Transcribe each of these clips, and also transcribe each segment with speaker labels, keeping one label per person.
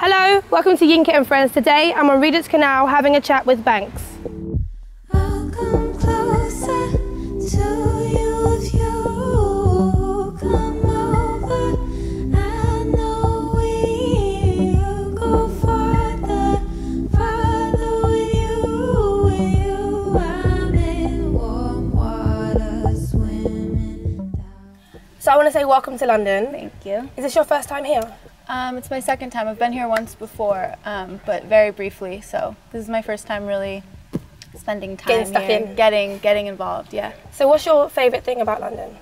Speaker 1: Hello, welcome to Yinka and Friends. Today I'm on Regent's Canal having a chat with Banks.
Speaker 2: Welcome closer to you if you come over. I know we'll go farther with you. I'm in warm water swimming down.
Speaker 1: So I want to say welcome to London.
Speaker 3: Thank you.
Speaker 1: Is this your first time here?
Speaker 3: It's my second time. I've been here once before, but very briefly. So this is my first time really spending time
Speaker 1: Getting stuck
Speaker 3: here,
Speaker 1: in.
Speaker 3: getting involved. Yeah.
Speaker 1: So what's your favourite thing about London?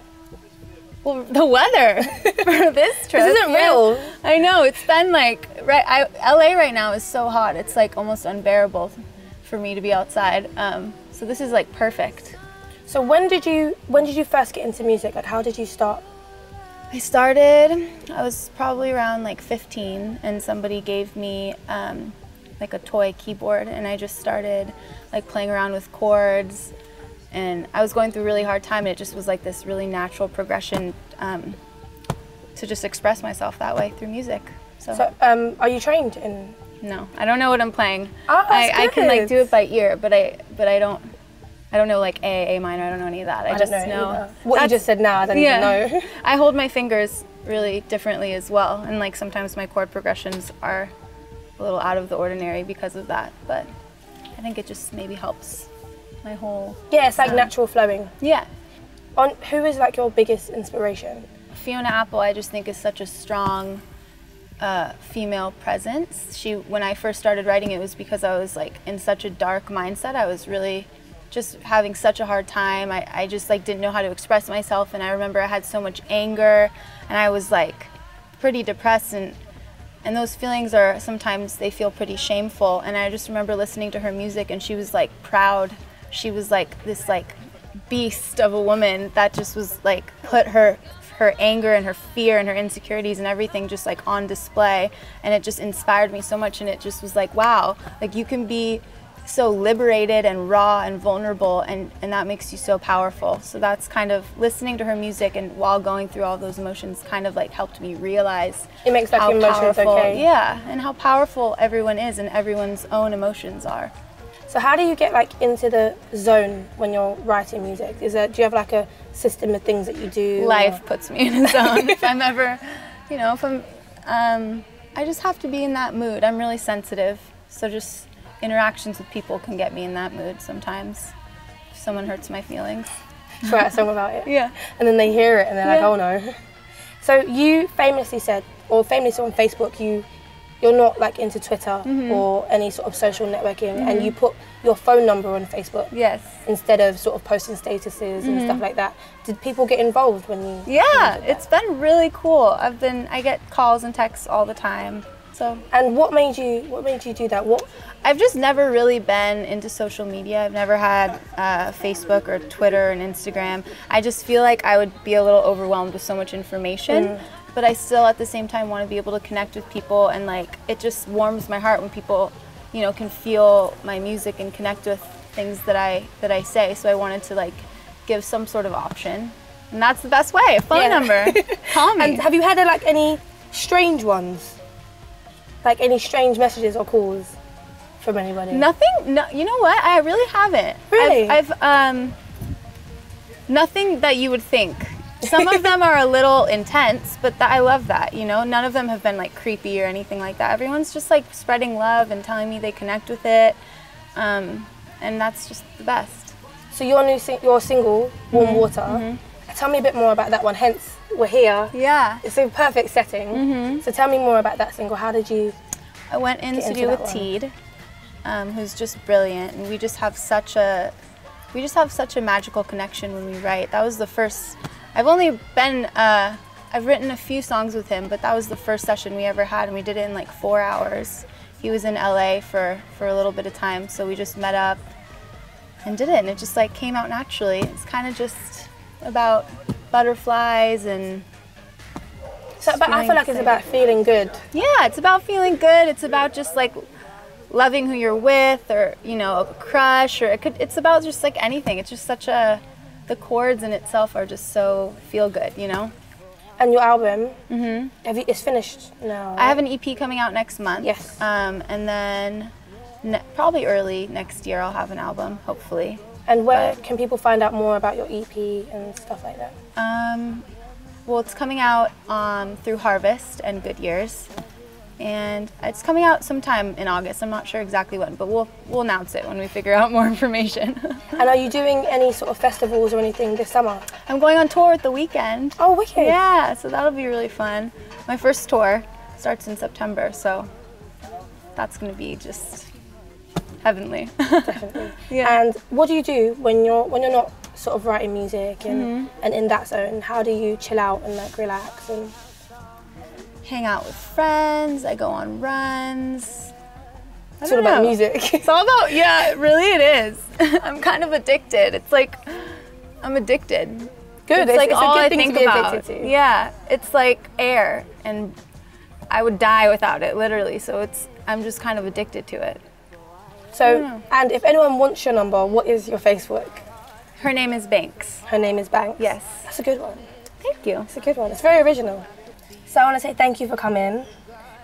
Speaker 3: Well, the weather for this trip.
Speaker 1: This isn't real.
Speaker 3: I know. It's been like LA right now is so hot. It's like almost unbearable for me to be outside. So this is like perfect.
Speaker 1: So when did you first get into music? Like how did you start?
Speaker 3: I was probably around like 15, and somebody gave me like a toy keyboard, and I just started like playing around with chords, and I was going through a really hard time, and it just was like this really natural progression to just express myself that way through music. So
Speaker 1: are you trained in?
Speaker 3: No, I don't know what I'm playing.
Speaker 1: Oh, that's
Speaker 3: I can like
Speaker 1: good.
Speaker 3: do it by ear, but I don't know like A minor, I don't know any of that. I just
Speaker 1: don't know
Speaker 3: know
Speaker 1: either. What you just said now, I don't even know.
Speaker 3: I hold my fingers really differently as well, and like sometimes my chord progressions are a little out of the ordinary because of that, but I think it just maybe helps my whole...
Speaker 1: Yeah, it's like natural flowing.
Speaker 3: Yeah.
Speaker 1: Who is like your biggest inspiration?
Speaker 3: Fiona Apple, I just think is such a strong female presence. When I first started writing, it was because I was like in such a dark mindset. I was really just having such a hard time. I just like didn't know how to express myself, and I remember I had so much anger, and I was like pretty depressed, and those feelings are sometimes they feel pretty shameful. And I just remember listening to her music, and she was like proud. She was like this like beast of a woman that just was like put her anger and her fear and her insecurities and everything just like on display, and it just inspired me so much. And it just was like, wow, like you can be so liberated and raw and vulnerable, and that makes you so powerful. So that's kind of listening to her music, and while going through all those emotions kind of like helped me realize
Speaker 1: It makes like
Speaker 3: how
Speaker 1: emotions
Speaker 3: powerful,
Speaker 1: okay.
Speaker 3: yeah, and how powerful everyone is and everyone's own emotions are.
Speaker 1: So how do you get like into the zone when you're writing music? Do you have like a system of things that you do?
Speaker 3: Life puts me in a zone. If I'm ever, if I'm, I just have to be in that mood. I'm really sensitive, so just interactions with people can get me in that mood sometimes. If someone hurts my feelings.
Speaker 1: Write a song about it.
Speaker 3: Yeah.
Speaker 1: And then they hear it and they're like, oh no. So you famously said, or famously on Facebook, you're not like into Twitter or any sort of social networking, and you put your phone number on Facebook.
Speaker 3: Yes.
Speaker 1: Instead of sort of posting statuses and stuff like that. Did people get involved when you?
Speaker 3: Yeah,
Speaker 1: did that?
Speaker 3: it's been really cool. I get calls and texts all the time. So.
Speaker 1: And what made you do that?
Speaker 3: I've just never really been into social media. I've never had Facebook or Twitter and Instagram. I just feel like I would be a little overwhelmed with so much information, but I still at the same time want to be able to connect with people, and like it just warms my heart when people, can feel my music and connect with things that I say. So I wanted to like give some sort of option, and that's the best way. A phone number. Call me.
Speaker 1: And have you had like any strange ones? Like any strange messages or calls from anybody?
Speaker 3: Nothing. No, you know what? I really haven't.
Speaker 1: Really?
Speaker 3: I've nothing that you would think. Some of them are a little intense, but I love that. None of them have been like creepy or anything like that. Everyone's just like spreading love and telling me they connect with it, and that's just the best.
Speaker 1: So your single, Warm Water. Tell me a bit more about that one. Hence, we're here.
Speaker 3: Yeah.
Speaker 1: It's a perfect setting. So tell me more about that single. How did you?
Speaker 3: I went in the studio with Teed, who's just brilliant, and we just have such a magical connection when we write. That was the first. I've written a few songs with him, but that was the first session we ever had, and we did it in like 4 hours. He was in LA for a little bit of time, so we just met up and did it, and it just like came out naturally. It's kind of just about butterflies and.
Speaker 1: But I feel like it's about feeling good.
Speaker 3: Yeah, it's about feeling good. It's about just like loving who you're with, or a crush, or it's about just like anything. It's just the chords in itself are just so feel good,
Speaker 1: And your album, it's finished now, right?
Speaker 3: I have an EP coming out next month.
Speaker 1: Yes.
Speaker 3: And then probably early next year I'll have an album, hopefully.
Speaker 1: And where can people find out more about your EP and stuff like that?
Speaker 3: Well, it's coming out through Harvest and Good Years. And it's coming out sometime in August. I'm not sure exactly when, but we'll announce it when we figure out more information.
Speaker 1: And are you doing any sort of festivals or anything this summer?
Speaker 3: I'm going on tour at the weekend.
Speaker 1: Oh, wicked.
Speaker 3: Yeah, so that'll be really fun. My first tour starts in September, so that's going to be just heavenly.
Speaker 1: Definitely.
Speaker 3: Yeah.
Speaker 1: And what do you do when you're not sort of writing music and in that zone? How do you chill out and like relax and
Speaker 3: hang out with friends? I go on runs.
Speaker 1: it's all about music?
Speaker 3: It's all about, yeah, really it is. I'm kind of addicted. It's like, I'm addicted.
Speaker 1: Good.
Speaker 3: It's like
Speaker 1: it's
Speaker 3: all
Speaker 1: a good
Speaker 3: I
Speaker 1: thing
Speaker 3: think
Speaker 1: to be
Speaker 3: about.
Speaker 1: addicted to.
Speaker 3: Yeah, it's like air, and I would die without it, literally. So I'm just kind of addicted to it.
Speaker 1: So, and if anyone wants your number, what is your Facebook?
Speaker 3: Her name is Banks.
Speaker 1: Her name is Banks?
Speaker 3: Yes.
Speaker 1: That's a good one.
Speaker 3: Thank you.
Speaker 1: It's a good one. It's very original. So I want to say thank you for coming,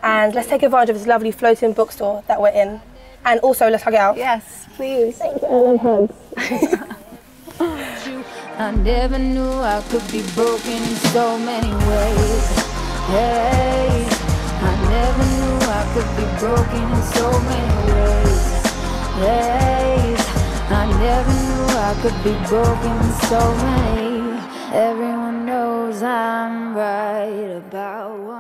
Speaker 1: and let's take advantage of this lovely floating bookstore that we're in, and also let's hug it out.
Speaker 3: Yes, please.
Speaker 1: Thank you. I love hugs.
Speaker 2: I never knew I could be broken in so many ways. Hey, I never knew I could be broken in so many ways. Hey, I never knew I could be broken in so many. Everyone knows I'm right about what